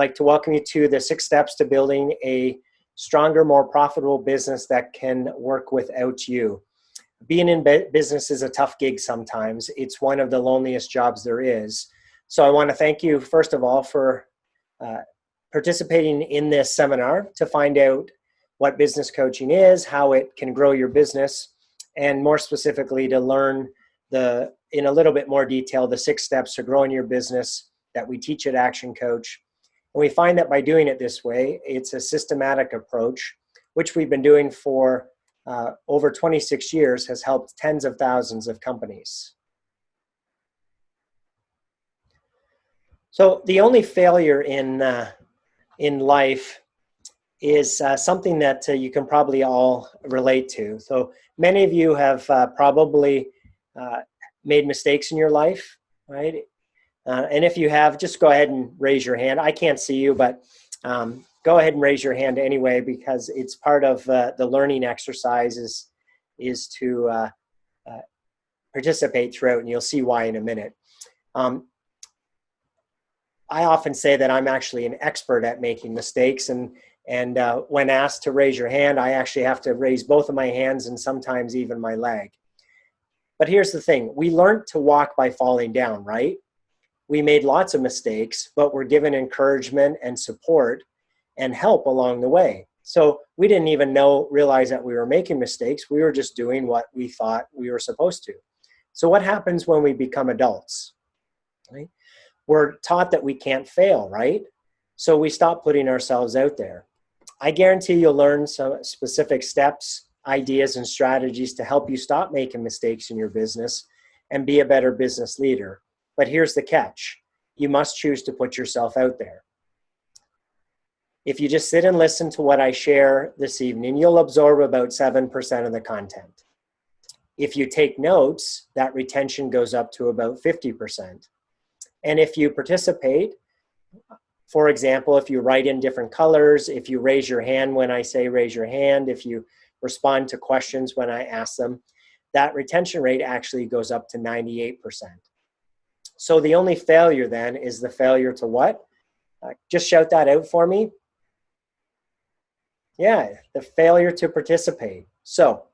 like to welcome you to the 6 steps to building a stronger, more profitable business that can work without you. Being in business is a tough gig sometimes. It's one of the loneliest jobs there is. So I want to thank you, first of all, for participating in this seminar to find out what business coaching is, how it can grow your business, and more specifically to learn in a little bit more detail, the 6 steps to growing your business that we teach at ActionCOACH. And we find that by doing it this way, it's a systematic approach, which we've been doing for over 26 years, has helped tens of thousands of companies. So the only failure in life is something that you can probably all relate to. So many of you have probably made mistakes in your life, right? And if you have, just go ahead and raise your hand. I can't see you, but go ahead and raise your hand anyway, because it's part of the learning exercise is to participate throughout, and you'll see why in a minute. I often say that I'm actually an expert at making mistakes, and when asked to raise your hand, I actually have to raise both of my hands and sometimes even my leg. But here's the thing. We learned to walk by falling down, right? We made lots of mistakes, but we're given encouragement and support and help along the way. So we didn't even realize that we were making mistakes. We were just doing what we thought we were supposed to. So what happens when we become adults? Right? We're taught that we can't fail, right? So we stop putting ourselves out there. I guarantee you'll learn some specific steps, ideas, and strategies to help you stop making mistakes in your business and be a better business leader. But here's the catch. You must choose to put yourself out there. If you just sit and listen to what I share this evening, you'll absorb about 7% of the content. If you take notes, that retention goes up to about 50%. And if you participate, for example, if you write in different colors, if you raise your hand when I say raise your hand, if you respond to questions when I ask them, that retention rate actually goes up to 98%. So the only failure then is the failure to what? Just shout that out for me. Yeah, the failure to participate. So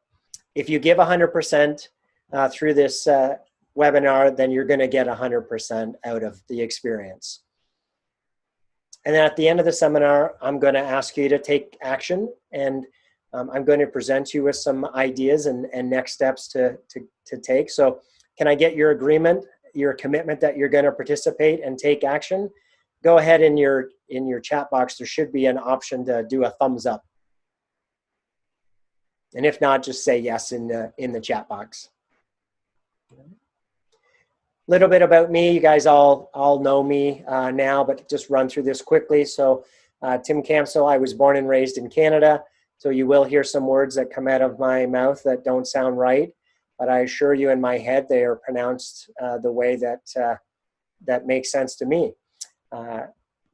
if you give 100% through this webinar, then you're going to get 100% out of the experience. And then at the end of the seminar, I'm going to ask you to take action, and I'm going to present you with some ideas and next steps to take. So can I get your agreement, your commitment that you're going to participate and take action? Go ahead in your chat box. There should be an option to do a thumbs up. And if not, just say yes in the chat box. Little bit about me. You guys all know me now, but just run through this quickly. So Tim Campsell, I was born and raised in Canada. So you will hear some words that come out of my mouth that don't sound right. But I assure you, in my head, they are pronounced the way that makes sense to me.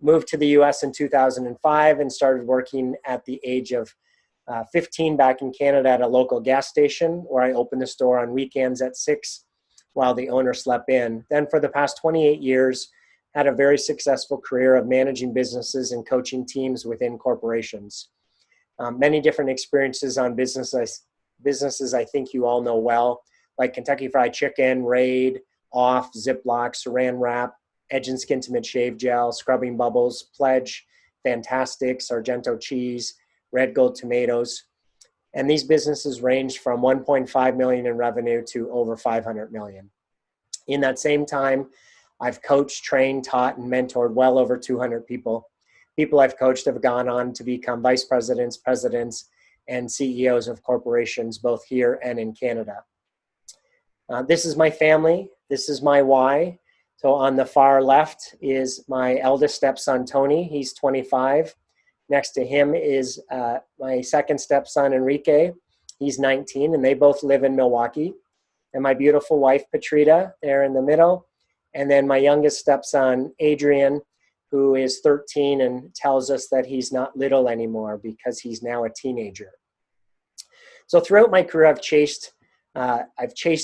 Moved to the U.S. in 2005 and started working at the age of 15 back in Canada at a local gas station, where I opened the store on weekends at 6 while the owner slept in. Then for the past 28 years, had a very successful career of managing businesses and coaching teams within corporations. Many different experiences on businesses I think you all know well, like Kentucky Fried Chicken, Raid, Off, Ziploc, Saran Wrap, Edge and Skintimate Shave Gel, Scrubbing Bubbles, Pledge, Fantastic, Sargento Cheese, Red Gold Tomatoes. And these businesses range from 1.5 million in revenue to over 500 million. In that same time, I've coached, trained, taught, and mentored well over 200 people. People I've coached have gone on to become vice presidents, presidents, and CEOs of corporations, both here and in Canada. This is my family. This is my why. So on the far left is my eldest stepson, Tony. He's 25. Next to him is my second stepson, Enrique. He's 19, and they both live in Milwaukee. And my beautiful wife, Petrita, there in the middle. And then my youngest stepson, Adrian, who is 13 and tells us that he's not little anymore because he's now a teenager. So throughout my career, I've chased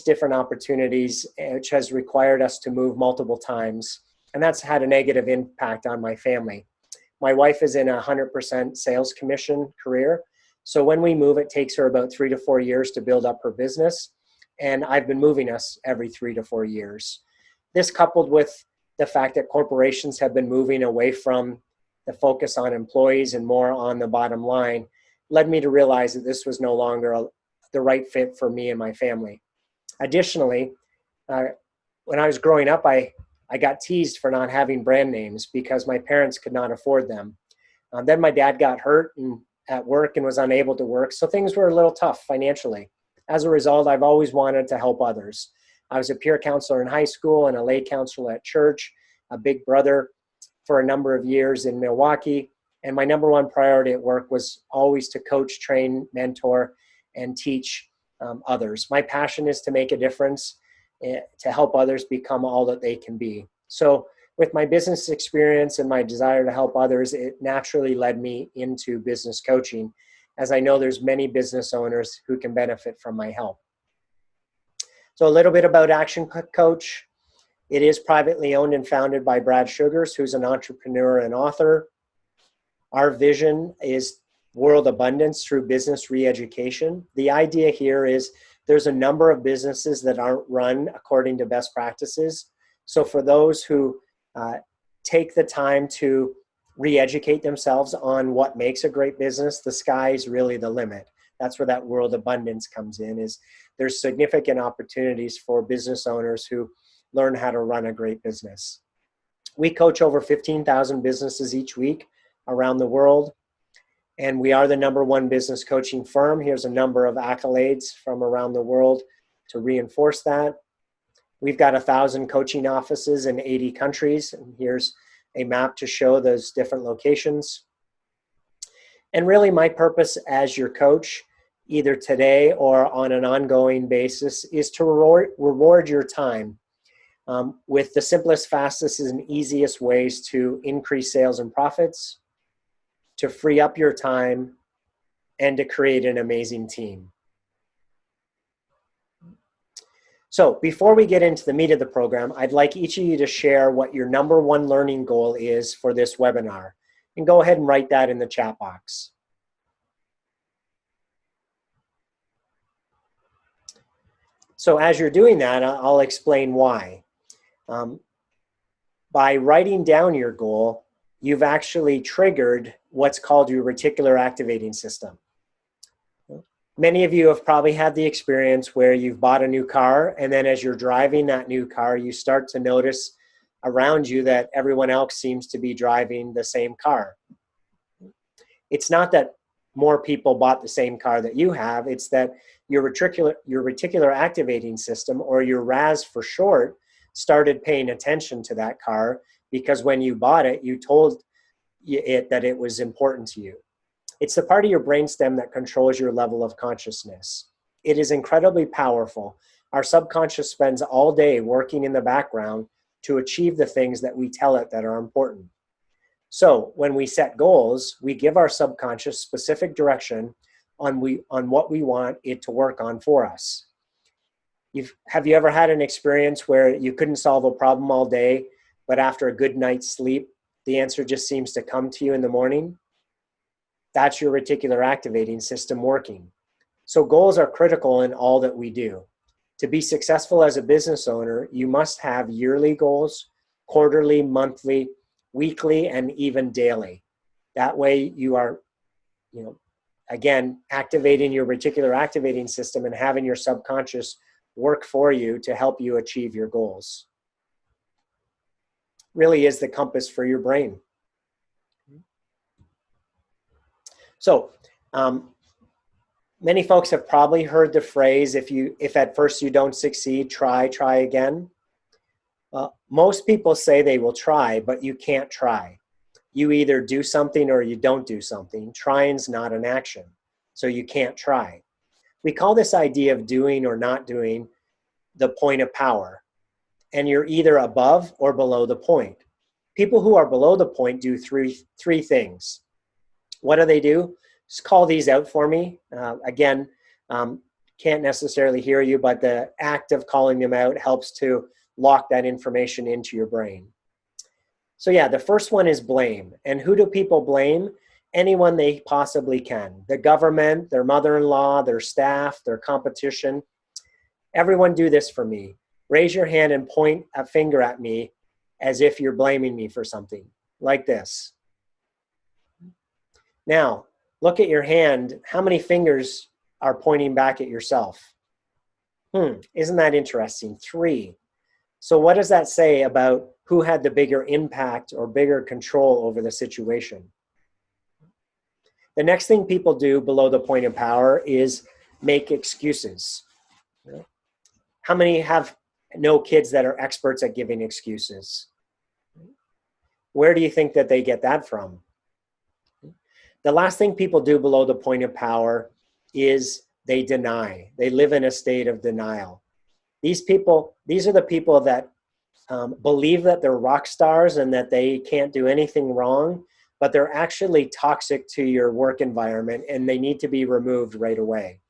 different opportunities, which has required us to move multiple times. And that's had a negative impact on my family. My wife is in a 100% sales commission career. So when we move, it takes her about 3 to 4 years to build up her business. And I've been moving us every 3 to 4 years. This, coupled with the fact that corporations have been moving away from the focus on employees and more on the bottom line, led me to realize that this was no longer the right fit for me and my family. Additionally, when I was growing up, I got teased for not having brand names because my parents could not afford them. Then my dad got hurt at work and was unable to work, so things were a little tough financially. As a result, I've always wanted to help others. I was a peer counselor in high school and a lay counselor at church, a big brother for a number of years in Milwaukee, and my number one priority at work was always to coach, train, mentor, and teach others. My passion is to make a difference, to help others become all that they can be. So with my business experience and my desire to help others, it naturally led me into business coaching, as I know there's many business owners who can benefit from my help. So a little bit about ActionCOACH. It is privately owned and founded by Brad Sugars, who's an entrepreneur and author. Our vision is world abundance through business re-education. The idea here is there's a number of businesses that aren't run according to best practices. So for those who take the time to re-educate themselves on what makes a great business, the sky's really the limit. That's where that world abundance comes in, is there's significant opportunities for business owners who learn how to run a great business. We coach over 15,000 businesses each week around the world, and we are the #1 business coaching firm. Here's a number of accolades from around the world to reinforce that. We've got 1,000 coaching offices in 80 countries, and here's a map to show those different locations. And really my purpose as your coach, either today or on an ongoing basis, is to reward your time with the simplest, fastest, and easiest ways to increase sales and profits, to free up your time, and to create an amazing team. So before we get into the meat of the program, I'd like each of you to share what your #1 learning goal is for this webinar. And go ahead and write that in the chat box. So as you're doing that, I'll explain why. By writing down your goal, you've actually triggered what's called your reticular activating system. Many of you have probably had the experience where you've bought a new car, and then as you're driving that new car, you start to notice around you that everyone else seems to be driving the same car. It's not that more people bought the same car that you have, it's that your reticular activating system, or your RAS for short, started paying attention to that car because when you bought it, you told it that it was important to you. It's the part of your brainstem that controls your level of consciousness. It is incredibly powerful. Our subconscious spends all day working in the background to achieve the things that we tell it that are important. So when we set goals, we give our subconscious specific direction on what we want it to work on for us. Have you ever had an experience where you couldn't solve a problem all day, but after a good night's sleep, the answer just seems to come to you in the morning? That's your reticular activating system working. So goals are critical in all that we do. To be successful as a business owner, you must have yearly goals, quarterly, monthly, weekly, and even daily. That way you are, again, activating your reticular activating system and having your subconscious work for you to help you achieve your goals. Really is the compass for your brain. So many folks have probably heard the phrase, if at first you don't succeed, try again. Most people say they will try, but you can't try. You either do something or you don't do something. Trying's not an action, so you can't try. We call this idea of doing or not doing the point of power, and you're either above or below the point. People who are below the point do three things. What do? Just call these out for me. Again, can't necessarily hear you, but the act of calling them out helps to lock that information into your brain. So yeah, the first one is blame. And who do people blame? Anyone they possibly can. The government, their mother-in-law, their staff, their competition. Everyone do this for me. Raise your hand and point a finger at me as if you're blaming me for something, like this. Now, look at your hand. How many fingers are pointing back at yourself? Isn't that interesting? 3. So what does that say about who had the bigger impact or bigger control over the situation? The next thing people do below the point of power is make excuses. How many know kids that are experts at giving excuses? Where do you think that they get that from? The last thing people do below the point of power is they deny. They live in a state of denial. These are the people that believe that they're rock stars and that they can't do anything wrong, but they're actually toxic to your work environment and they need to be removed right away.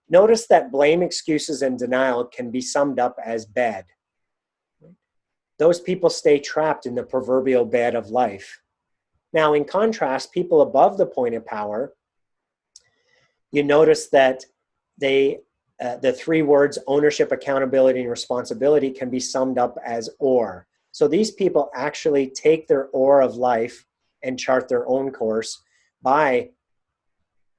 Notice that blame, excuses, and denial can be summed up as bed. Those people stay trapped in the proverbial bed of life. Now, in contrast, people above the point of power, you notice that the 3 words ownership, accountability, and responsibility can be summed up as or. So these people actually take their oar of life and chart their own course by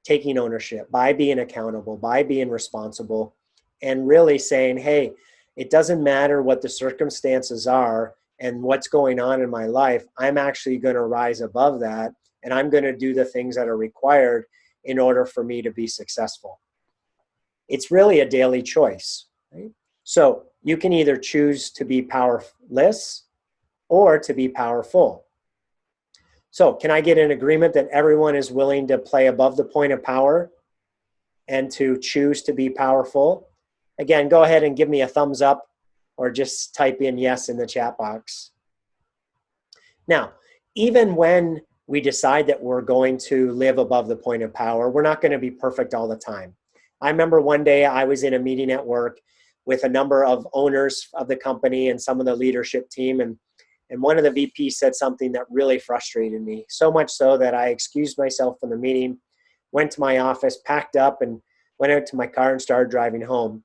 taking ownership, by being accountable, by being responsible, and really saying, hey, it doesn't matter what the circumstances are and what's going on in my life, I'm actually going to rise above that, and I'm going to do the things that are required in order for me to be successful. It's really a daily choice, right? So you can either choose to be powerless or to be powerful. So can I get an agreement that everyone is willing to play above the point of power and to choose to be powerful? Again, go ahead and give me a thumbs up or just type in yes in the chat box. Now, even when we decide that we're going to live above the point of power, we're not going to be perfect all the time. I remember one day I was in a meeting at work with a number of owners of the company and some of the leadership team, and one of the VPs said something that really frustrated me, so much so that I excused myself from the meeting, went to my office, packed up, and went out to my car and started driving home.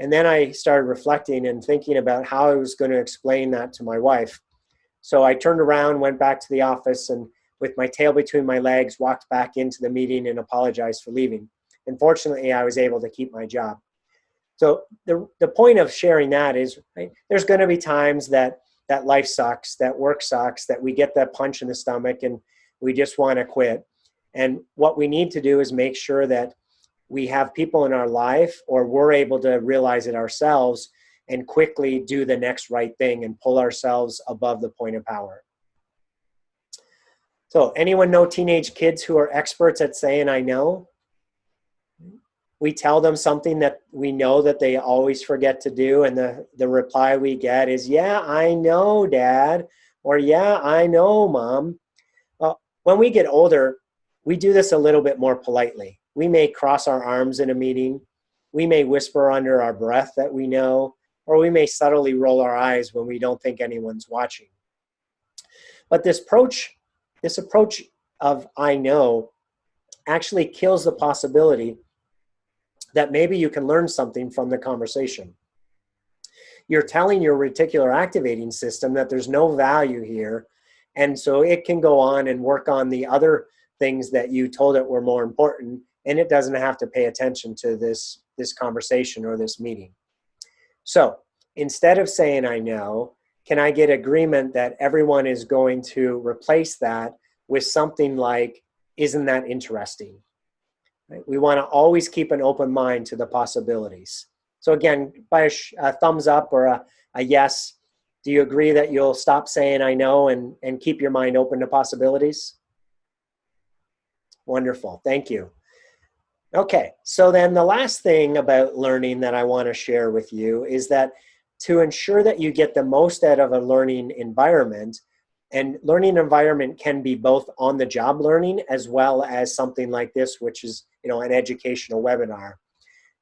And then I started reflecting and thinking about how I was going to explain that to my wife. So I turned around, went back to the office, and with my tail between my legs, walked back into the meeting and apologized for leaving. And fortunately, I was able to keep my job. So the point of sharing that is, right, there's going to be times that life sucks, that work sucks, that we get that punch in the stomach and we just want to quit. And what we need to do is make sure that we have people in our life, or we're able to realize it ourselves and quickly do the next right thing and pull ourselves above the point of power. So anyone know teenage kids who are experts at saying, I know? We tell them something that we know that they always forget to do, and the reply we get is, yeah, I know, Dad, or yeah, I know, Mom. When we get older, we do this a little bit more politely. We may cross our arms in a meeting. We may whisper under our breath that we know, or we may subtly roll our eyes when we don't think anyone's watching. But this approach of I know actually kills the possibility that maybe you can learn something from the conversation. You're telling your reticular activating system that there's no value here, and so it can go on and work on the other things that you told it were more important, and it doesn't have to pay attention to this conversation or this meeting. So instead of saying I know, can I get agreement that everyone is going to replace that with something like, isn't that interesting? Right? We want to always keep an open mind to the possibilities. So again, by a thumbs up or a yes, do you agree that you'll stop saying I know and keep your mind open to possibilities? Wonderful, thank you. Okay, so then the last thing about learning that I want to share with you is that to ensure that you get the most out of a learning environment, and learning environment can be both on-the-job learning as well as something like this, which is, an educational webinar.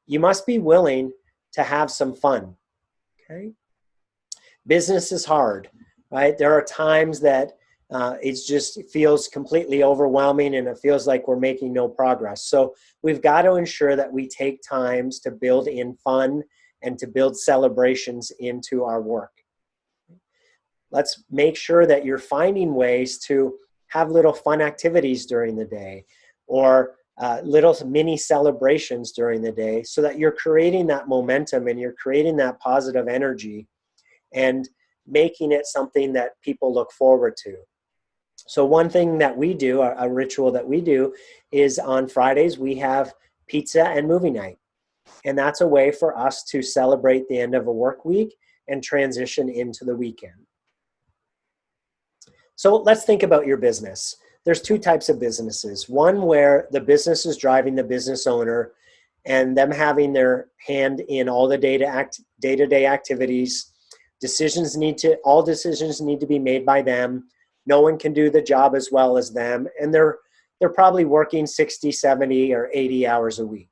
You must be willing to have some fun, okay? Business is hard. right? There are times that it feels completely overwhelming and it feels like we're making no progress. So we've got to ensure that we take times to build in fun and to build celebrations into our work. Let's make sure that you're finding ways to have little fun activities during the day, or little mini celebrations during the day, so that you're creating that momentum and you're creating that positive energy and making it something that people look forward to. So one thing that we do, a ritual that we do, is on Fridays we have pizza and movie night. And that's a way for us to celebrate the end of a work week and transition into the weekend. So let's think about your business. There's two types of businesses. One where the business is driving the business owner and them having their hand in all the day-to-day activities. All decisions need to be made by them. No one can do the job as well as them. And they're probably working 60, 70, or 80 hours a week.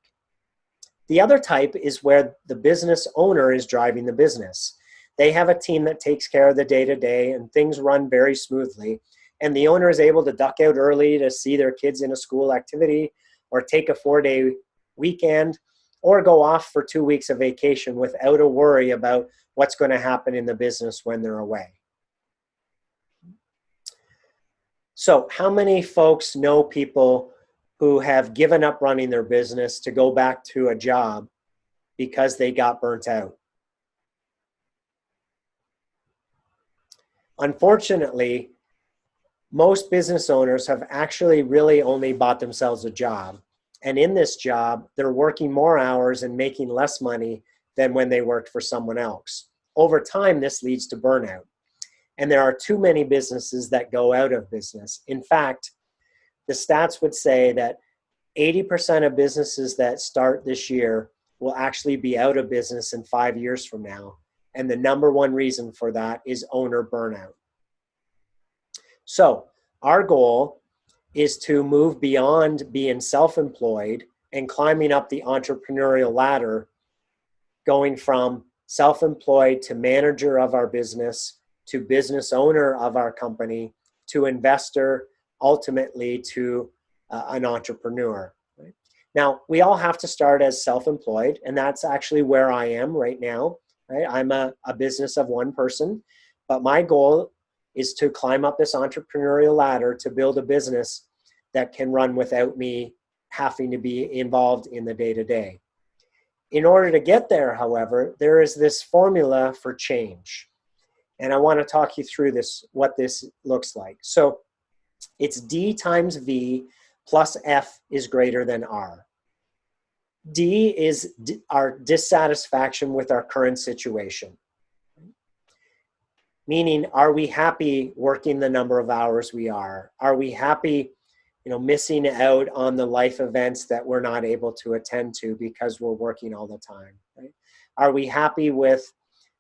The other type is where the business owner is driving the business. They have a team that takes care of the day-to-day and things run very smoothly. And the owner is able to duck out early to see their kids in a school activity, or take a 4-day weekend, or go off for 2 weeks of vacation without a worry about what's going to happen in the business when they're away. So how many folks know people who have given up running their business to go back to a job because they got burnt out? Unfortunately, most business owners have actually really only bought themselves a job. And in this job, they're working more hours and making less money than when they worked for someone else. Over time, this leads to burnout. And there are too many businesses that go out of business. In fact, the stats would say that 80% of businesses that start this year will actually be out of business in 5 years from now. And the number one reason for that is owner burnout. So our goal is to move beyond being self-employed and climbing up the entrepreneurial ladder, going from self-employed to manager of our business, to business owner of our company, to investor, ultimately to an entrepreneur. Right? Now, we all have to start as self-employed, and that's actually where I am right now. Right? I'm a business of one person, but my goal is to climb up this entrepreneurial ladder to build a business that can run without me having to be involved in the day-to-day. In order to get there, however, there is this formula for change. And I want to talk you through this, what this looks like. So it's D times V plus F is greater than R. D is our dissatisfaction with our current situation. Meaning, are we happy working the number of hours we are? Are we happy, missing out on the life events that we're not able to attend to because we're working all the time? Right? Are we happy with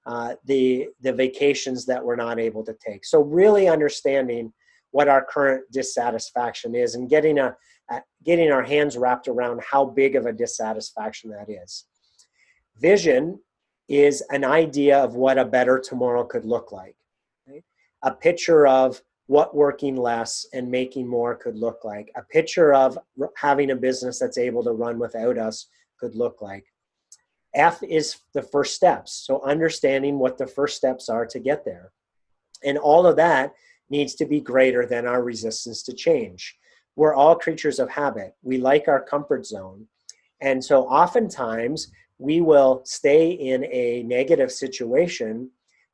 the vacations that we're not able to take? So really understanding what our current dissatisfaction is and getting our hands wrapped around how big of a dissatisfaction that is. Vision is an idea of what a better tomorrow could look like. Right? A picture of what working less and making more could look like. A picture of having a business that's able to run without us could look like. F is the first steps. So understanding what the first steps are to get there. And all of that needs to be greater than our resistance to change. We're all creatures of habit. We like our comfort zone. And so oftentimes we will stay in a negative situation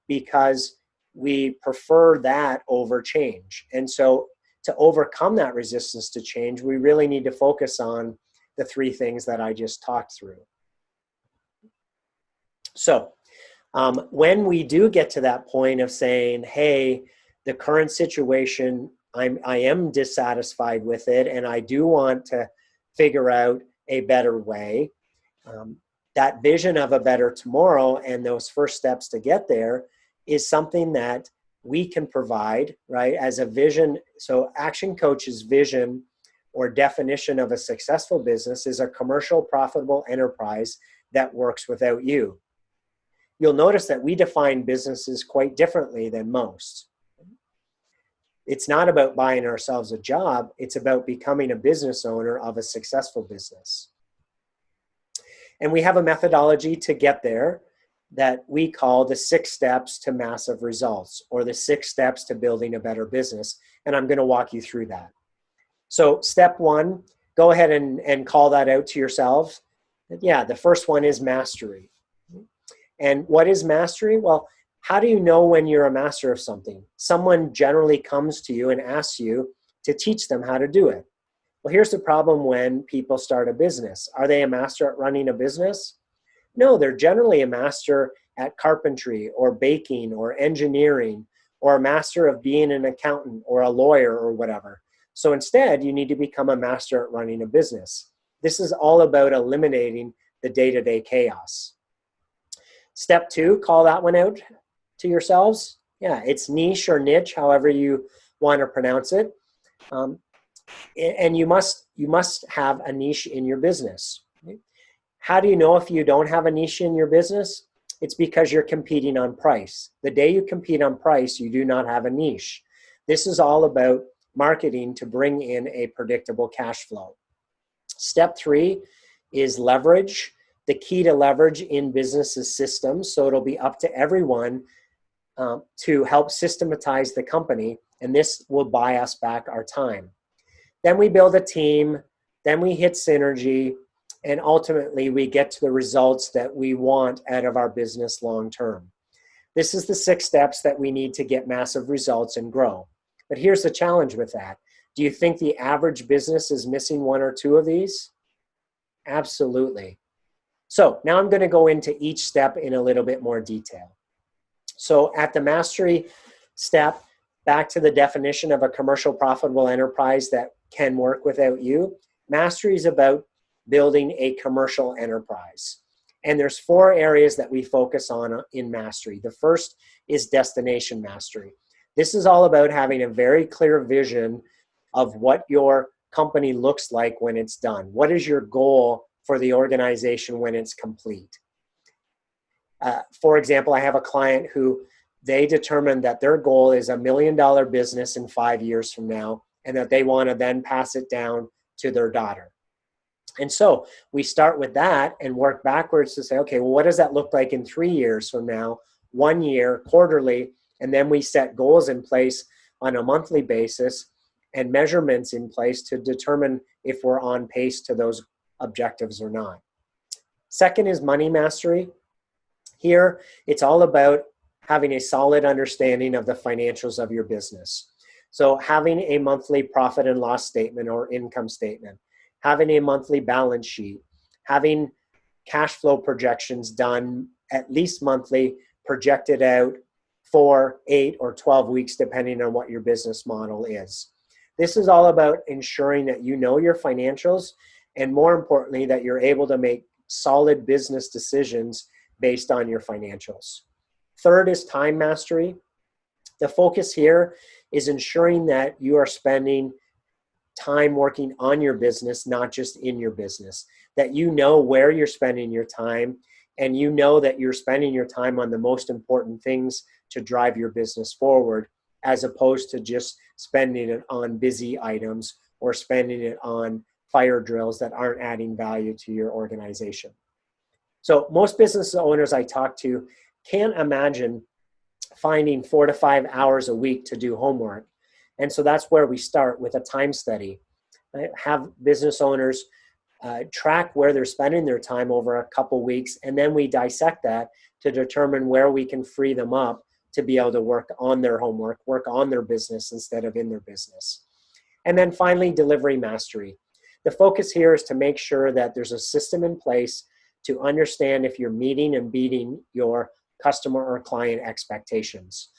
because we prefer that over change. And so to overcome that resistance to change, we really need to focus on the three things that I just talked through. So when we do get to that point of saying, hey, the current situation, I am dissatisfied with it, and I do want to figure out a better way, that vision of a better tomorrow and those first steps to get there is something that we can provide, right, as a vision. So ActionCOACH's vision or definition of a successful business is a commercial, profitable enterprise that works without you. You'll notice that we define businesses quite differently than most. It's not about buying ourselves a job. It's about becoming a business owner of a successful business. And we have a methodology to get there that we call the 6 steps to massive results, or the 6 steps to building a better business. And I'm going to walk you through that. So step 1, go ahead and call that out to yourselves. Yeah, the first one is mastery. And what is mastery? Well, how do you know when you're a master of something? Someone generally comes to you and asks you to teach them how to do it. Well, here's the problem when people start a business. Are they a master at running a business? No, they're generally a master at carpentry or baking or engineering, or a master of being an accountant or a lawyer or whatever. So instead, you need to become a master at running a business. This is all about eliminating the day-to-day chaos. Step 2, call that one out to yourselves. Yeah, it's niche or niche, however you want to pronounce it. And you must have a niche in your business. How do you know if you don't have a niche in your business? It's because you're competing on price. The day you compete on price, you do not have a niche. This is all about marketing to bring in a predictable cash flow. Step 3 is leverage. The key to leverage in business is systems. So it'll be up to everyone to help systematize the company, and this will buy us back our time. Then we build a team, then we hit synergy, and ultimately we get to the results that we want out of our business long term. This is the 6 steps that we need to get massive results and grow. But here's the challenge with that. Do you think the average business is missing 1 or 2 of these? Absolutely. So now I'm going to go into each step in a little bit more detail. So at the mastery step, back to the definition of a commercial profitable enterprise that can work without you. Mastery is about building a commercial enterprise. And there's 4 areas that we focus on in mastery. The first is destination mastery. This is all about having a very clear vision of what your company looks like when it's done. What is your goal for the organization when it's complete? For example, I have a client who they determined that their goal is $1 million business in 5 years from now, and that they want to then pass it down to their daughter. And so we start with that and work backwards to say, okay, well, what does that look like in 3 years from now, 1 year, quarterly, and then we set goals in place on a monthly basis and measurements in place to determine if we're on pace to those objectives or not. Second is money mastery. Here, it's all about having a solid understanding of the financials of your business. So having a monthly profit and loss statement or income statement, having a monthly balance sheet, having cash flow projections done at least monthly, projected out for 8 or 12 weeks, depending on what your business model is. This is all about ensuring that you know your financials, and more importantly, that you're able to make solid business decisions based on your financials. Third is time mastery. The focus here is ensuring that you are spending time working on your business, not just in your business, that you know where you're spending your time, and you know that you're spending your time on the most important things to drive your business forward, as opposed to just spending it on busy items or spending it on fire drills that aren't adding value to your organization. So most business owners I talk to can't imagine finding 4 to 5 hours a week to do homework. And so that's where we start with a time study. Have business owners track where they're spending their time over a couple weeks, and then we dissect that to determine where we can free them up to be able to work on their homework, work on their business instead of in their business. And then finally, delivery mastery. The focus here is to make sure that there's a system in place to understand if you're meeting and beating your customer or client expectations.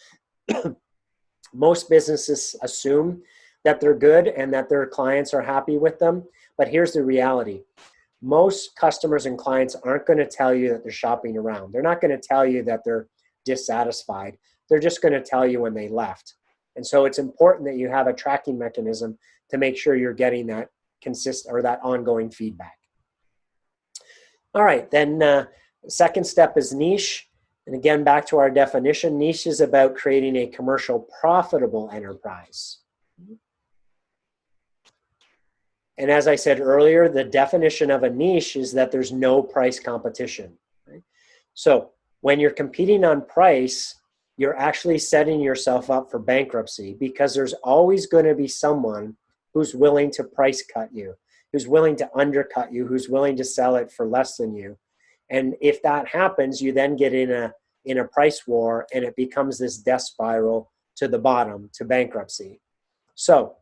Most businesses assume that they're good and that their clients are happy with them, but here's the reality. Most customers and clients aren't going to tell you that they're shopping around. They're not going to tell you that they're dissatisfied. They're just going to tell you when they left. And so it's important that you have a tracking mechanism to make sure you're getting that that ongoing feedback. All right, then second step is niche. And again, back to our definition, niche is about creating a commercial profitable enterprise. And as I said earlier, the definition of a niche is that there's no price competition. Right? So when you're competing on price, you're actually setting yourself up for bankruptcy, because there's always going to be someone who's willing to price cut you, who's willing to undercut you, who's willing to sell it for less than you. And if that happens, you then get in a price war, and it becomes this death spiral to the bottom, to bankruptcy. So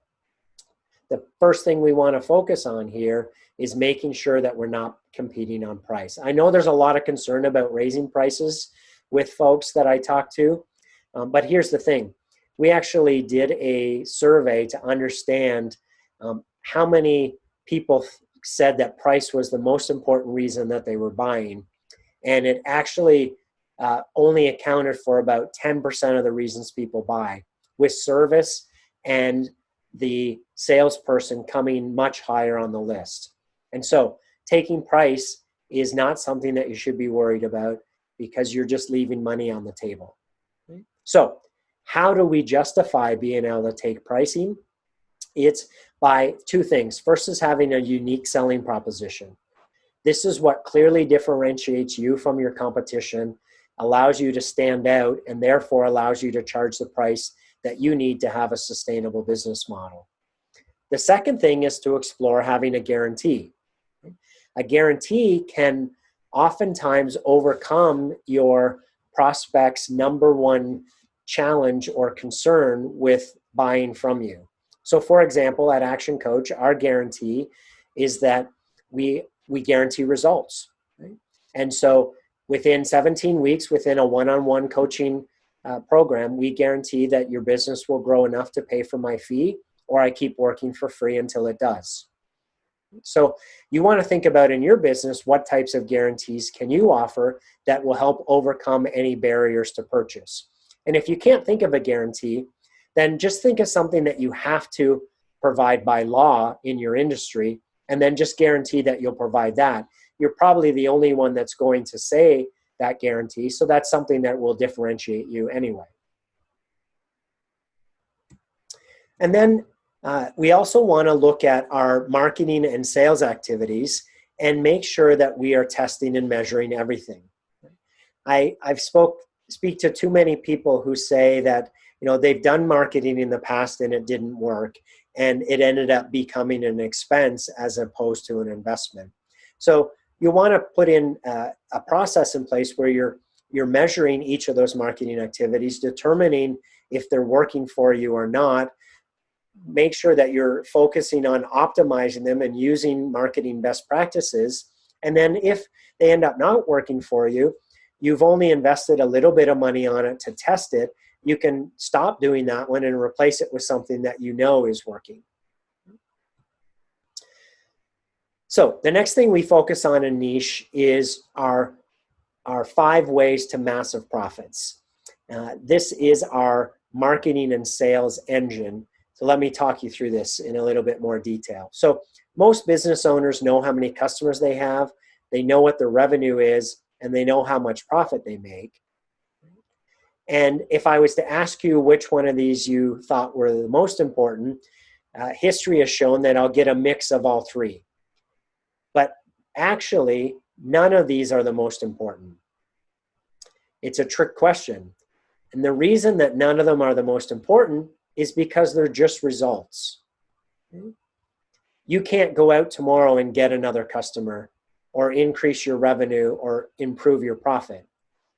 the first thing we want to focus on here is making sure that we're not competing on price. I know there's a lot of concern about raising prices with folks that I talk to, but here's the thing. We actually did a survey to understand how many people said that price was the most important reason that they were buying. And it actually only accounted for about 10% of the reasons people buy, with service and the salesperson coming much higher on the list. And so taking price is not something that you should be worried about, because you're just leaving money on the table. So how do we justify being able to take pricing? It's by two things. First is having a unique selling proposition. This is what clearly differentiates you from your competition, allows you to stand out, and therefore allows you to charge the price that you need to have a sustainable business model. The second thing is to explore having a guarantee. A guarantee can oftentimes overcome your prospect's number one challenge or concern with buying from you. So for example, at ActionCOACH, our guarantee is that we guarantee results. Right? And so within 17 weeks, within a one-on-one coaching program, we guarantee that your business will grow enough to pay for my fee, or I keep working for free until it does. So you want to think about in your business, what types of guarantees can you offer that will help overcome any barriers to purchase? And if you can't think of a guarantee, then just think of something that you have to provide by law in your industry, and then just guarantee that you'll provide that. You're probably the only one that's going to say that guarantee, so that's something that will differentiate you anyway. And then we also want to look at our marketing and sales activities and make sure that we are testing and measuring everything. I've speak to too many people who say that they've done marketing in the past and it didn't work, and it ended up becoming an expense as opposed to an investment. So you want to put in a process in place where you're measuring each of those marketing activities, determining if they're working for you or not. Make sure that you're focusing on optimizing them and using marketing best practices. And then if they end up not working for you, you've only invested a little bit of money on it to test it. You can stop doing that one and replace it with something that you know is working. So the next thing we focus on in niche is our 5 ways to massive profits. This is our marketing and sales engine. So let me talk you through this in a little bit more detail. So most business owners know how many customers they have, they know what their revenue is, and they know how much profit they make. And if I was to ask you which one of these you thought were the most important, history has shown that I'll get a mix of all 3. But actually, none of these are the most important. It's a trick question. And the reason that none of them are the most important is because they're just results. You can't go out tomorrow and get another customer or increase your revenue or improve your profit.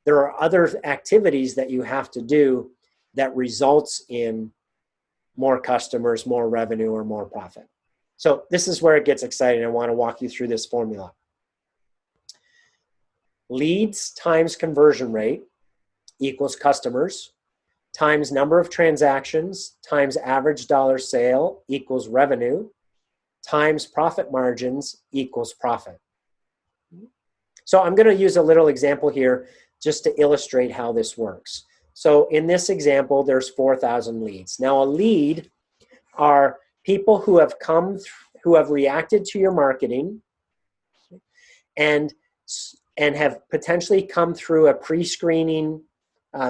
There are other activities that you have to do that results in more customers, more revenue, or more profit. So this is where it gets exciting. I want to walk you through this formula. Leads times conversion rate equals customers times number of transactions times average dollar sale equals revenue times profit margins equals profit. So I'm going to use a little example here just to illustrate how this works. So in this example, there's 4,000 leads. Now a lead are people who have who have reacted to your marketing and and have potentially come through a pre-screening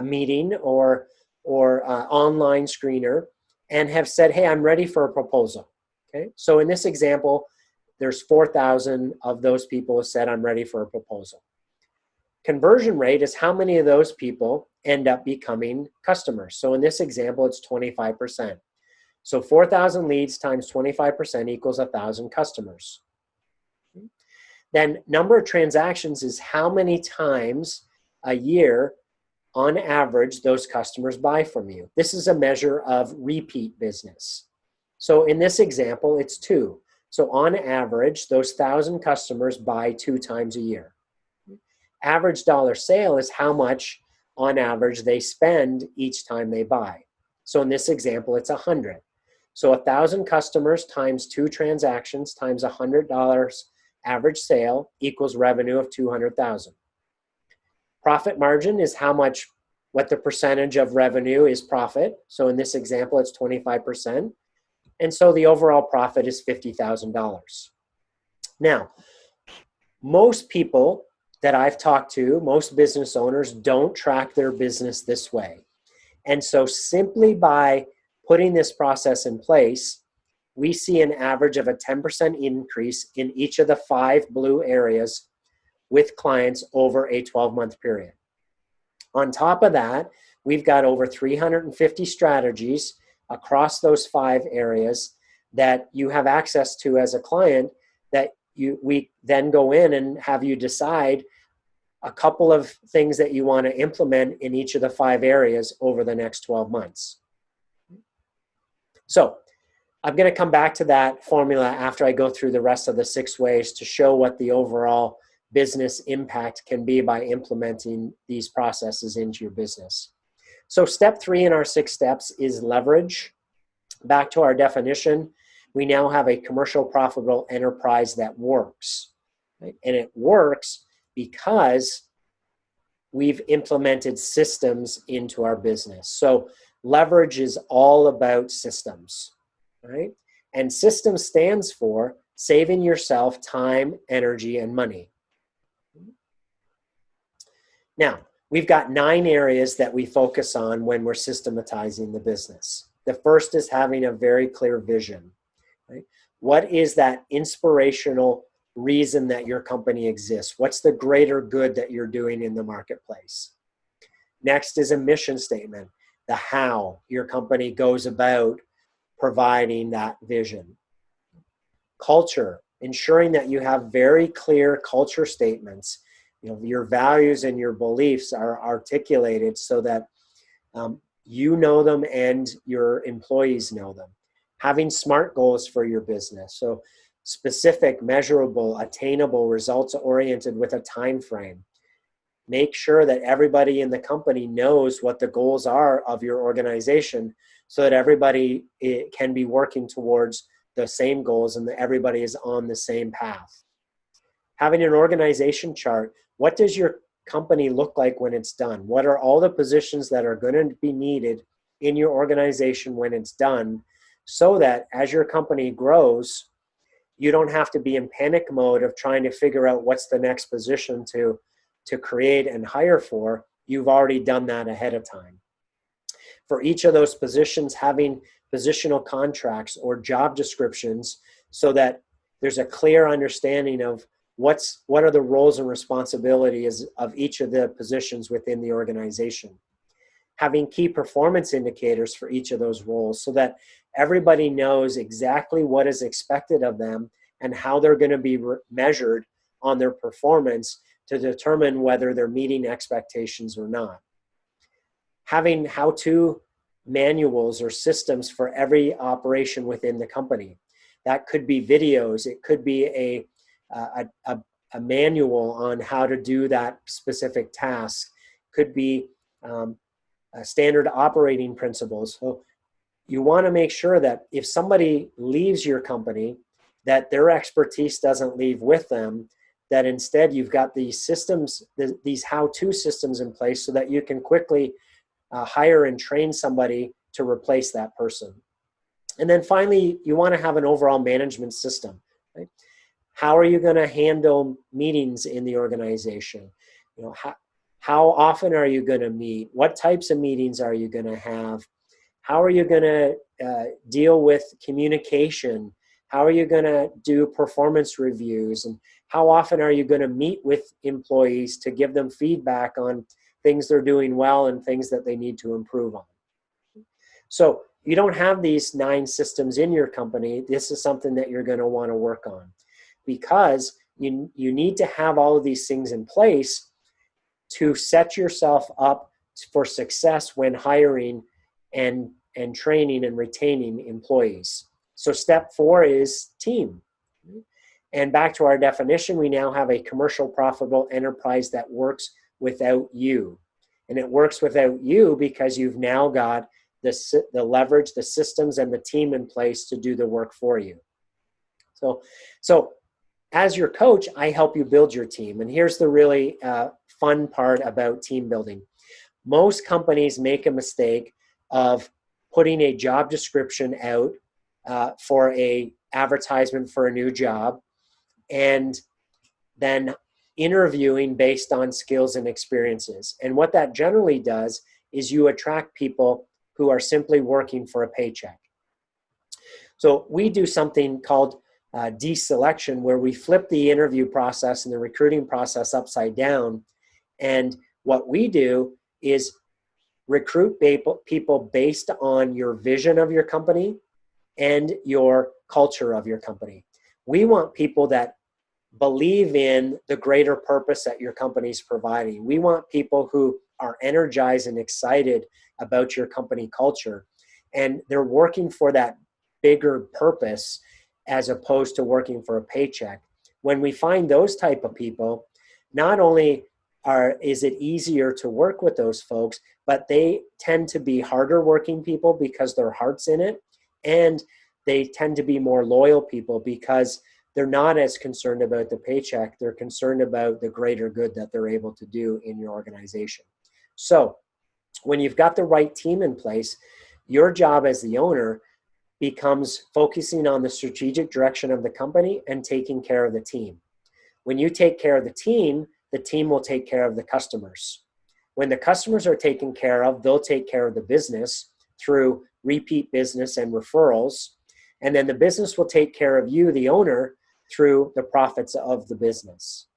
meeting or online screener and have said, hey, I'm ready for a proposal. Okay, so in this example, there's 4,000 of those people who said, I'm ready for a proposal. Conversion rate is how many of those people end up becoming customers. So in this example, it's 25%. So 4,000 leads times 25% equals 1,000 customers. Then number of transactions is how many times a year on average those customers buy from you. This is a measure of repeat business. So in this example, it's 2. So on average, those 1,000 customers buy 2 times a year. Average dollar sale is how much on average they spend each time they buy. So in this example, it's 100. So 1,000 customers times 2 transactions times $100 average sale equals revenue of 200,000. Profit margin is what the percentage of revenue is profit. So in this example, it's 25%. And so the overall profit is $50,000. Now, most people that I've talked to, most business owners don't track their business this way. And so simply by putting this process in place, we see an average of a 10% increase in each of the 5 blue areas with clients over a 12-month period. On top of that, we've got over 350 strategies across those 5 areas that you have access to as a client that we then go in and have you decide a couple of things that you want to implement in each of the 5 areas over the next 12 months. So I'm going to come back to that formula after I go through the rest of the 6 ways to show what the overall business impact can be by implementing these processes into your business. So step 3 in our 6 steps is leverage. Back to our definition, we now have a commercial profitable enterprise that works. Right? And it works because we've implemented systems into our business. So leverage is all about systems, right? And systems stands for saving yourself time, energy, and money. Now, we've got 9 areas that we focus on when we're systematizing the business. The first is having a very clear vision. Right? What is that inspirational reason that your company exists? What's the greater good that you're doing in the marketplace? Next is a mission statement, the how your company goes about providing that vision. Culture, ensuring that you have very clear culture statements. Your values and your beliefs are articulated so that you know them and your employees know them. Having SMART goals for your business. So specific, measurable, attainable, results-oriented with a time frame. Make sure that everybody in the company knows what the goals are of your organization so that everybody can be working towards the same goals and that everybody is on the same path. Having an organization chart. What does your company look like when it's done? What are all the positions that are going to be needed in your organization when it's done so that as your company grows, you don't have to be in panic mode of trying to figure out what's the next position to create and hire for. You've already done that ahead of time. For each of those positions, having positional contracts or job descriptions so that there's a clear understanding of what are the roles and responsibilities of each of the positions within the organization. Having key performance indicators for each of those roles so that everybody knows exactly what is expected of them and how they're going to be measured on their performance to determine whether they're meeting expectations or not. Having how-to manuals or systems for every operation within the company. That could be videos. It could be a manual on how to do that specific task. Could be standard operating principles. So you want to make sure that if somebody leaves your company, that their expertise doesn't leave with them, that instead you've got these systems, these how-to systems in place so that you can quickly hire and train somebody to replace that person. And then finally, you want to have an overall management system. Right? How are you going to handle meetings in the organization? You know, how often are you going to meet? What types of meetings are you going to have? How are you going to deal with communication? How are you going to do performance reviews? And how often are you going to meet with employees to give them feedback on things they're doing well and things that they need to improve on? So you don't have these 9 systems in your company. This is something that you're going to want to work on, because you need to have all of these things in place to set yourself up for success when hiring and training and retaining employees. So step 4 is team. And back to our definition, we now have a commercial profitable enterprise that works without you. And it works without you because you've now got the leverage, the systems, and the team in place to do the work for you. So as your coach, I help you build your team. And here's the really fun part about team building. Most companies make a mistake of putting a job description out for a advertisement for a new job, and then interviewing based on skills and experiences. And what that generally does is you attract people who are simply working for a paycheck. So we do something called deselection, where we flip the interview process and the recruiting process upside down. And what we do is recruit people based on your vision of your company and your culture of your company. We want people that believe in the greater purpose that your company is providing. We want people who are energized and excited about your company culture, and they're working for that bigger purpose as opposed to working for a paycheck. When we find those type of people, not only is it easier to work with those folks, but they tend to be harder working people because their heart's in it, and they tend to be more loyal people because they're not as concerned about the paycheck. They're concerned about the greater good that they're able to do in your organization. So when you've got the right team in place, your job as the owner becomes focusing on the strategic direction of the company and taking care of the team. When you take care of the team will take care of the customers. When the customers are taken care of, they'll take care of the business through repeat business and referrals. And then the business will take care of you, the owner, through the profits of the business.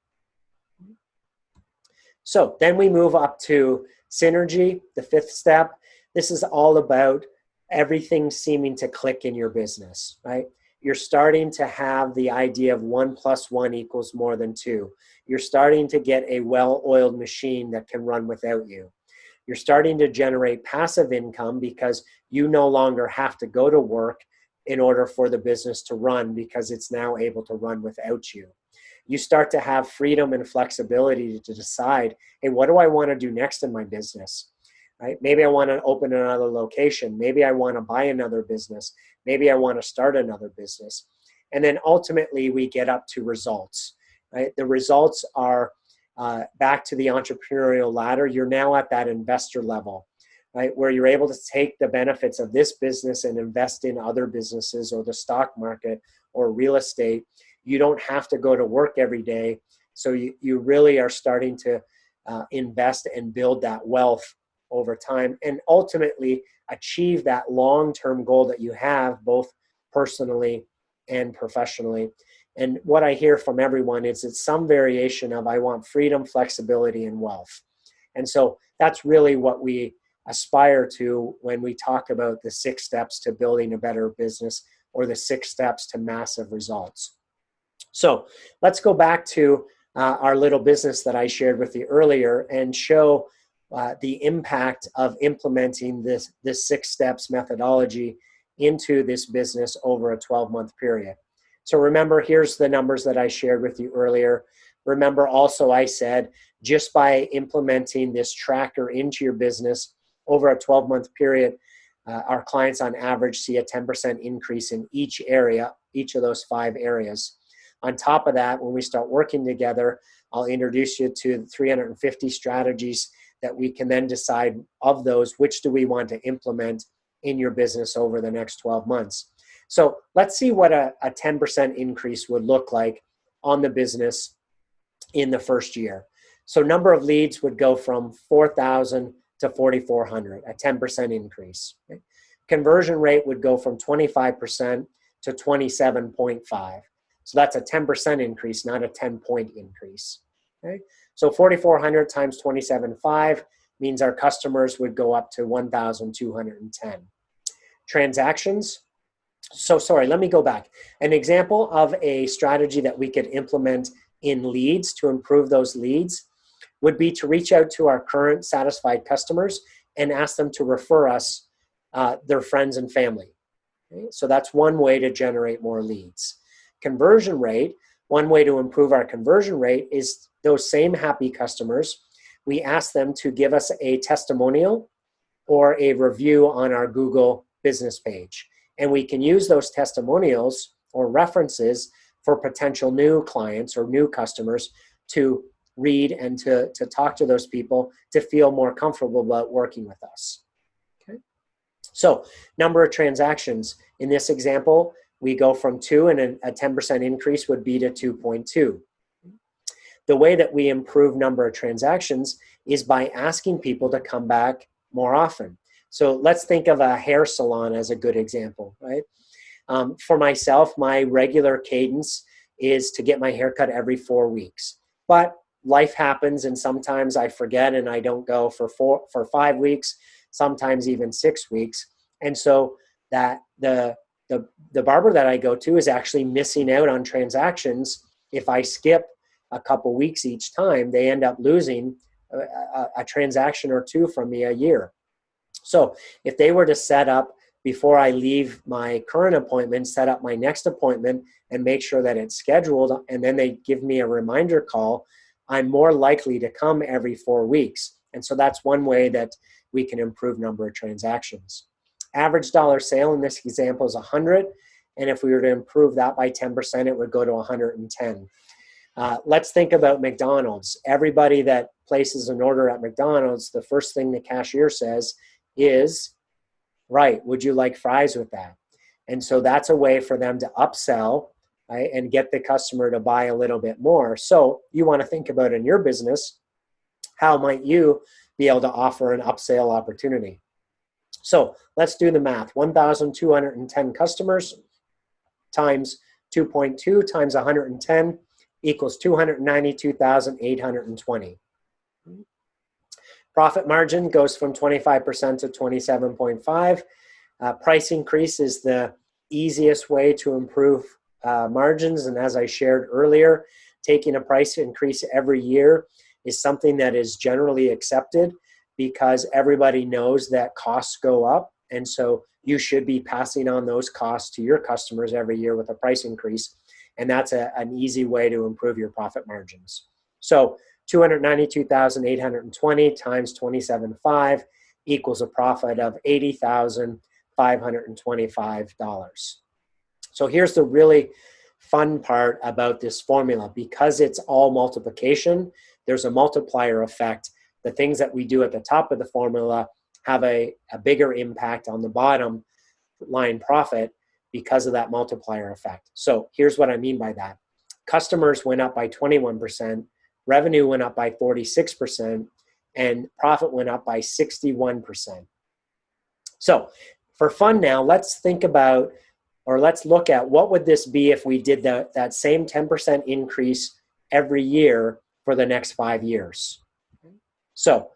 So then we move up to synergy, the 5th step. This is all about everything seeming to click in your business, right? You're starting to have the idea of 1 + 1 = more than 2. You're starting to get a well-oiled machine that can run without you. You're starting to generate passive income because you no longer have to go to work in order for the business to run, because it's now able to run without you. You start to have freedom and flexibility to decide, hey, what do I want to do next in my business? Right? Maybe I want to open another location. Maybe I want to buy another business. Maybe I want to start another business. And then ultimately we get up to results, right? The results are back to the entrepreneurial ladder. You're now at that investor level, right? Where you're able to take the benefits of this business and invest in other businesses or the stock market or real estate. You don't have to go to work every day. So you really are starting to invest and build that wealth over time, and ultimately achieve that long-term goal that you have, both personally and professionally. And what I hear from everyone is it's some variation of, I want freedom, flexibility, and wealth. And so that's really what we aspire to when we talk about the 6 steps to building a better business, or the 6 steps to massive results. So let's go back to our little business that I shared with you earlier and show the impact of implementing this 6 steps methodology into this business over a 12-month period. So remember, here's the numbers that I shared with you earlier. Remember also, I said, just by implementing this tracker into your business over a 12-month period, our clients on average see a 10% increase in each area, each of those 5 areas. On top of that, when we start working together, I'll introduce you to 350 strategies that we can then decide, of those, which do we want to implement in your business over the next 12 months. So let's see what a 10% increase would look like on the business in the first year. So number of leads would go from 4,000 to 4,400, a 10% increase. Okay? Conversion rate would go from 25% to 27.5. So that's a 10% increase, not a 10-point increase. Okay? So 4,400 times 27.5 means our customers would go up to 1,210. Transactions. So sorry, let me go back. An example of a strategy that we could implement in leads to improve those leads would be to reach out to our current satisfied customers and ask them to refer us their friends and family. Okay? So that's one way to generate more leads. Conversion rate, one way to improve our conversion rate is those same happy customers, we ask them to give us a testimonial or a review on our Google business page. And we can use those testimonials or references for potential new clients or new customers to read and to talk to those people to feel more comfortable about working with us. Okay. So number of transactions. In this example, we go from 2 and a 10% increase would be to 2.2. The way that we improve number of transactions is by asking people to come back more often. So let's think of a hair salon as a good example, right? For myself, my regular cadence is to get my hair cut every 4 weeks. But life happens and sometimes I forget and I don't go for 5 weeks, sometimes even 6 weeks. And so that the barber that I go to is actually missing out on transactions. If I skip a couple weeks each time, they end up losing a transaction or two from me a year. So if they were to set up, before I leave my current appointment, set up my next appointment and make sure that it's scheduled, and then they give me a reminder call, I'm more likely to come every 4 weeks. And so that's one way that we can improve number of transactions. Average dollar sale in this example is 100. And if we were to improve that by 10%, it would go to 110. Let's think about McDonald's. Everybody that places an order at McDonald's, the first thing the cashier says is, right, would you like fries with that? And so that's a way for them to upsell, right, and get the customer to buy a little bit more. So you want to think about in your business, how might you be able to offer an upsell opportunity? So let's do the math. 1,210 customers times 2.2 times 110 equals 292,820. Profit margin goes from 25% to 27.5. Price increase is the easiest way to improve margins. And as I shared earlier, taking a price increase every year is something that is generally accepted because everybody knows that costs go up. And so you should be passing on those costs to your customers every year with a price increase. And that's an easy way to improve your profit margins. So 292,820 times 27.5 equals a profit of $80,525. So here's the really fun part about this formula. Because it's all multiplication, there's a multiplier effect. The things that we do at the top of the formula have a bigger impact on the bottom line profit because of that multiplier effect. So here's what I mean by that. Customers went up by 21%, revenue went up by 46%, and profit went up by 61%. So for fun now, let's think about, or let's look at what would this be if we did that same 10% increase every year for the next 5 years. So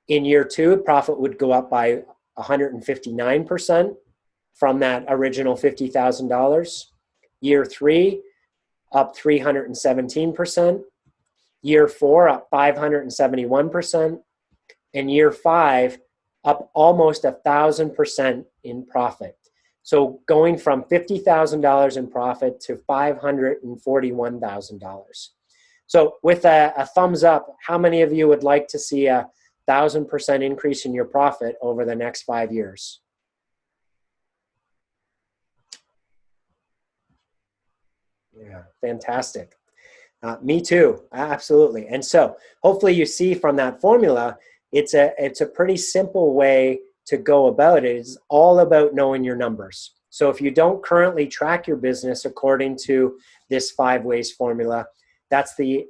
in year 2, profit would go up by 159% from that original $50,000. Year 3, up 317%. Year 4, up 571%. And year 5, up almost 1,000% in profit. So going from $50,000 in profit to $541,000. So with a thumbs up, how many of you would like to see a 1,000% increase in your profit over the next 5 years? Yeah, fantastic. Me too, absolutely. And so hopefully you see from that formula, it's a pretty simple way to go about it. It's all about knowing your numbers. So if you don't currently track your business according to this 5 ways formula, that's the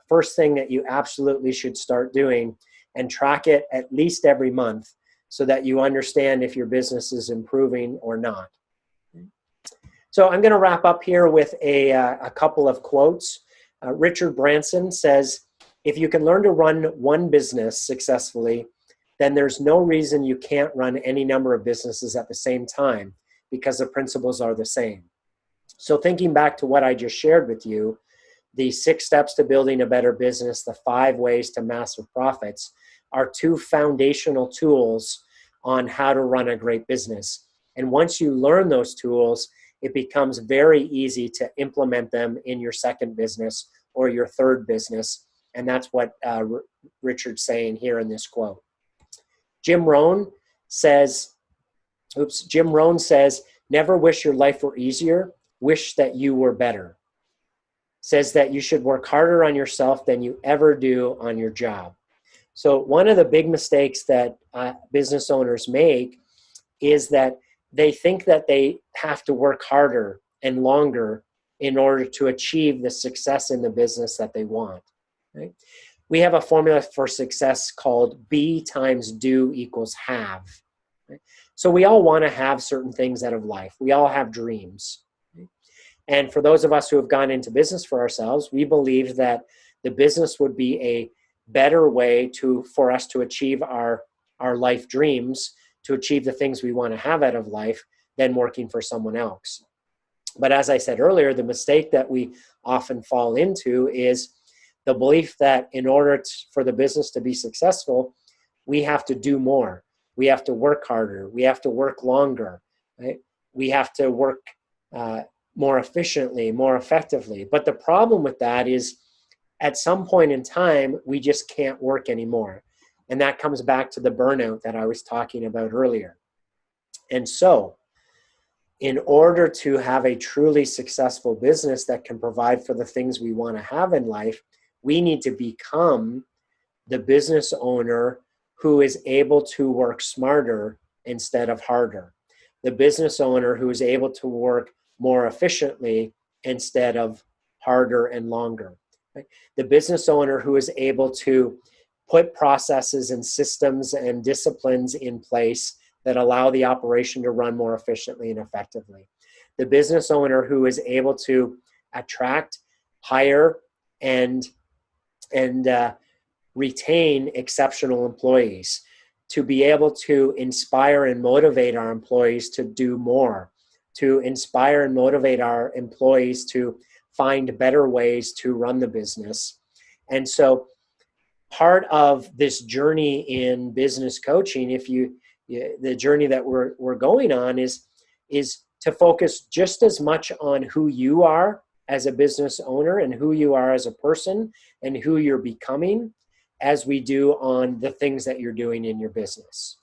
first thing that you absolutely should start doing, and track it at least every month so that you understand if your business is improving or not. So I'm going to wrap up here with a couple of quotes. Richard Branson says, if you can learn to run one business successfully, then there's no reason you can't run any number of businesses at the same time, because the principles are the same. So thinking back to what I just shared with you, the 6 steps to building a better business, the 5 ways to massive profits, are 2 foundational tools on how to run a great business. And once you learn those tools, it becomes very easy to implement them in your second business or your third business. And that's what Richard's saying here in this quote. Jim Rohn says, never wish your life were easier, wish that you were better. Says that you should work harder on yourself than you ever do on your job. So one of the big mistakes that business owners make is that they think that they have to work harder and longer in order to achieve the success in the business that they want. Right? We have a formula for success called B times do equals have. Right? So we all want to have certain things out of life. We all have dreams. Right? And for those of us who have gone into business for ourselves, we believe that the business would be a better way for us to achieve our life dreams, to achieve the things we want to have out of life, than working for someone else. But as I said earlier, the mistake that we often fall into is the belief that in order for the business to be successful, we have to do more. We have to work harder. We have to work longer. Right? We have to work more efficiently, more effectively. But the problem with that is at some point in time, we just can't work anymore. And that comes back to the burnout that I was talking about earlier. And so, in order to have a truly successful business that can provide for the things we want to have in life, we need to become the business owner who is able to work smarter instead of harder. The business owner who is able to work more efficiently instead of harder and longer. Right? The business owner who is able to put processes and systems and disciplines in place that allow the operation to run more efficiently and effectively. The business owner who is able to attract, hire, and retain exceptional employees, to be able to inspire and motivate our employees to do more, to inspire and motivate our employees to find better ways to run the business. And so part of this journey in business coaching, the journey that we're going on is to focus just as much on who you are as a business owner and who you are as a person and who you're becoming as we do on the things that you're doing in your business.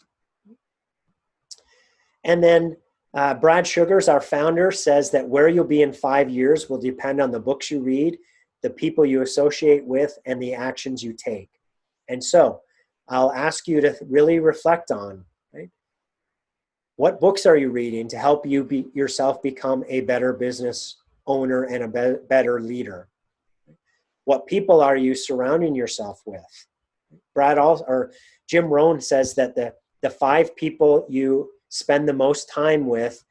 And then Brad Sugars, our founder, says that where you'll be in 5 years will depend on the books you read, the people you associate with, and the actions you take. And so I'll ask you to really reflect on, right? What books are you reading to help you yourself become a better business owner and a better leader? What people are you surrounding yourself with? Jim Rohn says that the 5 people you spend the most time with,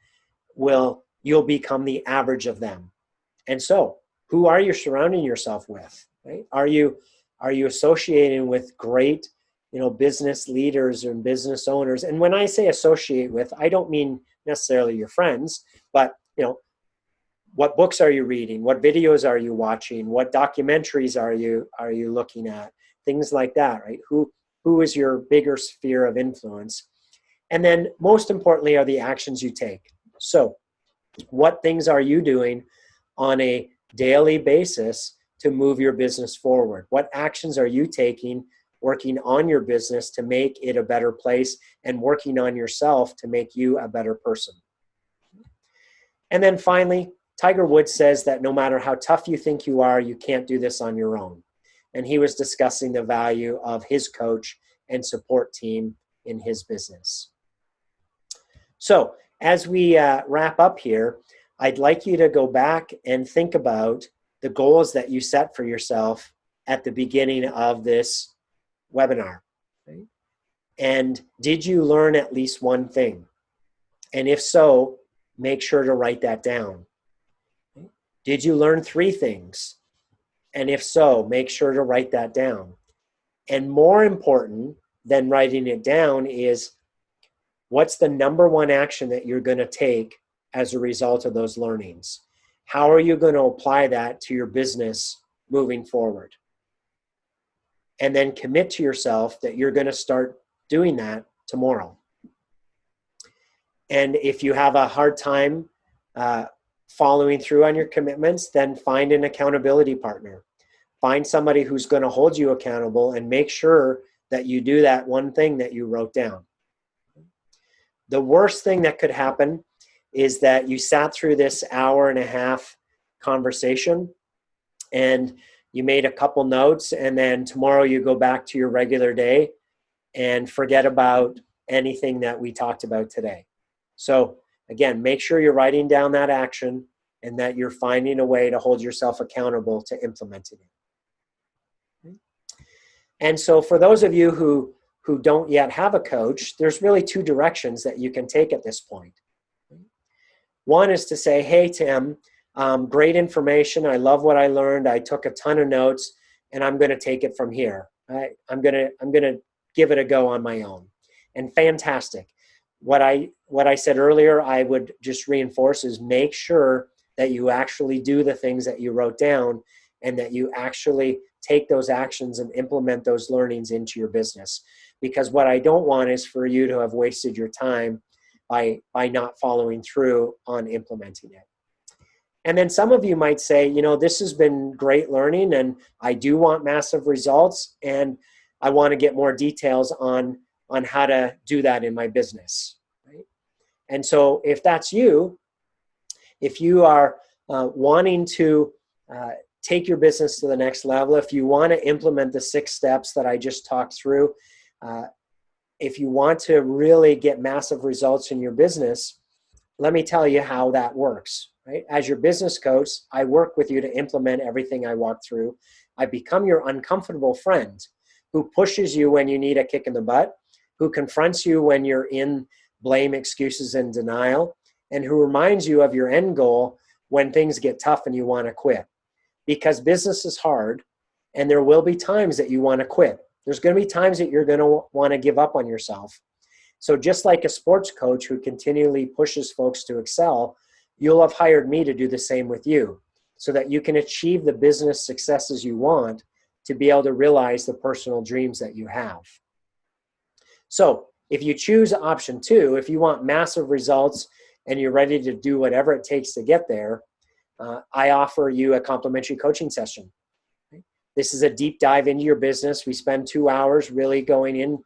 you'll become the average of them. And so, who are you surrounding yourself with? Right? Are you associating with great, business leaders and business owners? And when I say associate with, I don't mean necessarily your friends, but what books are you reading? What videos are you watching? What documentaries are you looking at? Things like that, right? Who is your bigger sphere of influence? And then most importantly are the actions you take. So what things are you doing on a daily basis to move your business forward? What actions are you taking working on your business to make it a better place and working on yourself to make you a better person? And then finally, Tiger Woods says that no matter how tough you think you are, you can't do this on your own. And he was discussing the value of his coach and support team in his business. So as we wrap up here, I'd like you to go back and think about the goals that you set for yourself at the beginning of this webinar. Right? And did you learn at least one thing? And if so, make sure to write that down. Did you learn 3 things? And if so, make sure to write that down. And more important than writing it down is, what's the number 1 action that you're going to take as a result of those learnings? How are you going to apply that to your business moving forward? And then commit to yourself that you're going to start doing that tomorrow. And if you have a hard time following through on your commitments, then find an accountability partner. Find somebody who's going to hold you accountable and make sure that you do that one thing that you wrote down. The worst thing that could happen is that you sat through this hour-and-a-half conversation and you made a couple notes, and then tomorrow you go back to your regular day and forget about anything that we talked about today. So again, make sure you're writing down that action and that you're finding a way to hold yourself accountable to implementing it. And so for those of you who don't yet have a coach, there's really 2 directions that you can take at this point. One is to say, hey, Tim, great information. I love what I learned. I took a ton of notes, and I'm going to take it from here. I'm going to give it a go on my own. And fantastic. What I said earlier, I would just reinforce, is make sure that you actually do the things that you wrote down and that you actually take those actions and implement those learnings into your business. Because what I don't want is for you to have wasted your time by not following through on implementing it. And then some of you might say, this has been great learning and I do want massive results and I want to get more details on how to do that in my business. Right? And so if that's you, if you are wanting to take your business to the next level, if you want to implement the 6 steps that I just talked through, if you want to really get massive results in your business, let me tell you how that works. Right? As your business coach, I work with you to implement everything I walk through. I become your uncomfortable friend who pushes you when you need a kick in the butt, who confronts you when you're in blame, excuses, and denial, and who reminds you of your end goal when things get tough and you want to quit. Because business is hard, and there will be times that you want to quit. There's going to be times that you're going to want to give up on yourself. So just like a sports coach who continually pushes folks to excel, you'll have hired me to do the same with you so that you can achieve the business successes you want to be able to realize the personal dreams that you have. So if you choose option 2, if you want massive results and you're ready to do whatever it takes to get there, I offer you a complimentary coaching session. This is a deep dive into your business. We spend 2 hours really going in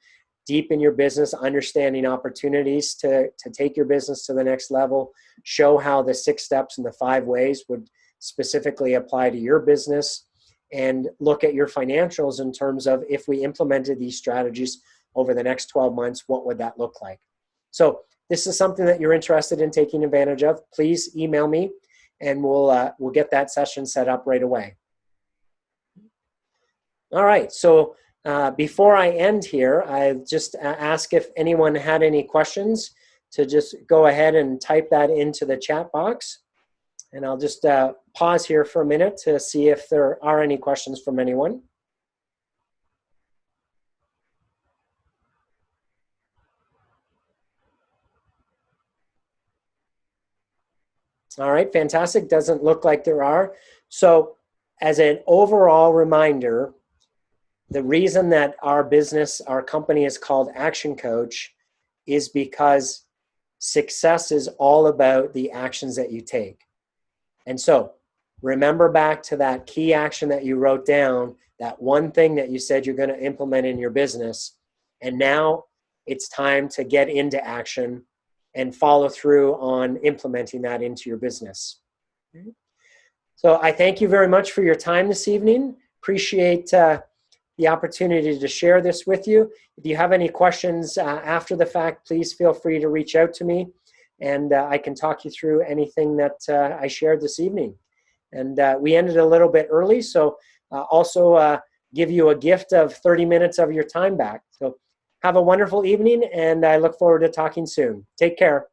deep in your business, understanding opportunities to take your business to the next level, show how the 6 steps and the 5 ways would specifically apply to your business, and look at your financials in terms of, if we implemented these strategies over the next 12 months, what would that look like? So this is something that you're interested in taking advantage of, please email me and we'll get that session set up right away. All right, so before I end here, I just ask if anyone had any questions to just go ahead and type that into the chat box. And I'll just pause here for a minute to see if there are any questions from anyone. All right, fantastic. Doesn't look like there are. So as an overall reminder, the reason that our business, our company is called ActionCOACH is because success is all about the actions that you take. And so remember back to that key action that you wrote down, that one thing that you said you're going to implement in your business. And now it's time to get into action and follow through on implementing that into your business. So I thank you very much for your time this evening. Appreciate the opportunity to share this with you. If you have any questions after the fact, please feel free to reach out to me and I can talk you through anything that I shared this evening. And we ended a little bit early, so also give you a gift of 30 minutes of your time back. So have a wonderful evening, and I look forward to talking soon. Take care.